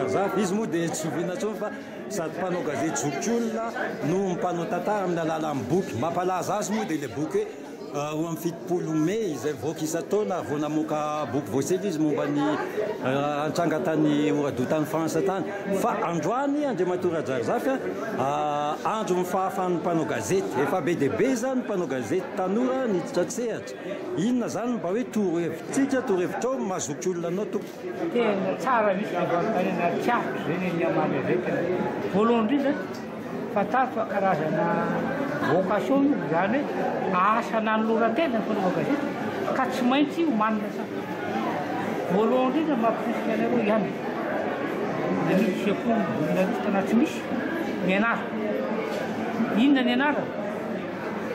Zarzafy izy moa dia tsy oviana intsony fa sady mpanao gazety zokiolona no mpanao tantara amin'ny alalan'ny boky mampalaza azy moa dia le boky hoe ho amin'ny fitopolo Mey izay voaka isan-taona vao namoaka boky voasely izy momba ny antranga tany oradoa tany Fransa tany fa androany Andriamatoa Rajarizafy andro ny fahafahan'ny mpanao gazety efa be dia be zany mpanao gazety tanora niditra tsehatra inona zany mba hoe torohevitsika torohevitrao mazoky olona anao tompo tena tsara misy rehefa tiatro zany ny amany rehetra voalohany indrindra fantatro fa karazana vocation io zany hoe asana ny loratena ny mpanao gazety ka tsy maintsy io manina sa voalohany indrindra mampirisika anareo ihany da misy sekoly journaliste na tsy misy mianara inona ny anara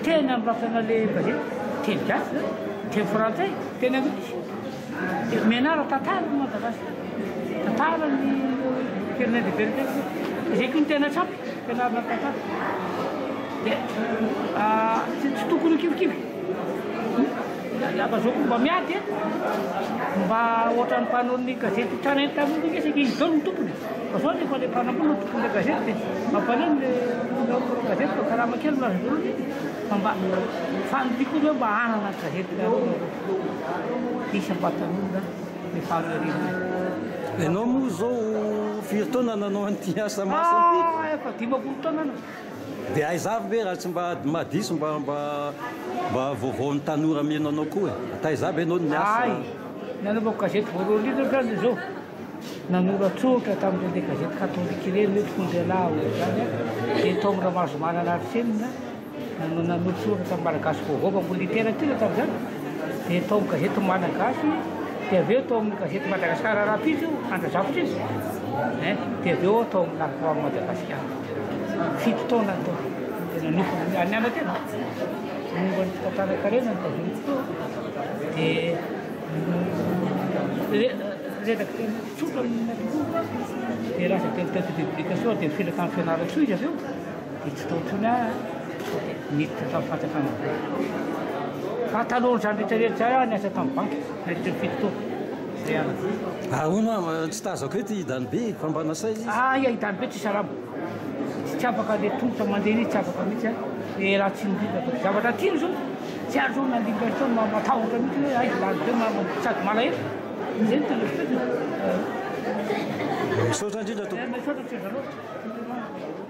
tena mirakana le gazety teny gasy teny frantsay teny anglisy mianara tantara ny Madagasikara tantara ny firenena de vérité izay koa ny tena tsampy fianarana tantara dia tsy tokony kivikivy zao koa mba miady mba ohatran'ny mpanao ny gazety tranainy tamin'olo ngesaky izy dao ny tompony fa zao nefa le mpanambola tompony le gazety dia mampaleny le gazety fa karaha makely mlaza dolo fa mba fanodikony hoe mba anana ny gazety isam-batan'olona le fahamerina ianao moa zao firy taona nanao an'ity asa masany efa 10 taona na dia aizavy be raha tsy mba madiso mba vaovaon'ny tanora mihaino anao koa e ataiza be anao ny asa nanaovako gazety voalohany indrindra zany zao nanoratsotra tamin'ireny le gazety katolika ireny hoe fondrelao zany dia tao amin'ny Rahamazomana Larsenina nanoratsotra tamin'ny Malagasy vaovao mamboly literatiora tamin'izany dia tao amin'ny gazety Malagasy dia avy eo tao amin'ny gazety Madagasikara rapide io Andrazafitra izy dia avy eo tao amin'ny Larvoa Madagasikara 7 taona tao tena nifo aniana tena momba ny tantara-karena ny gazety dia rédacteur tsotra dia lasa directeur de publication dia filatany fianaratsoa izy avy eo dia tsy taotsony niditra tamin'ny fanjakana fa talohan' zany rehetrarehetra ny asa tamin'ny banky nahitry ny 7 taona zay ana ahoana tsy tazako ety idany be fambanasay izy ia idany be tsy sarabo tsy afaka le tongotra mandeha ny tsy afaka mihitsy dia raha tsy nidritra zavatra tiany zao tsy azo na liberté matahotra mihitsy hoe ay lany be sady malahelo zay ny tena misaotra indrindra tompo misaotra tsy zaloatra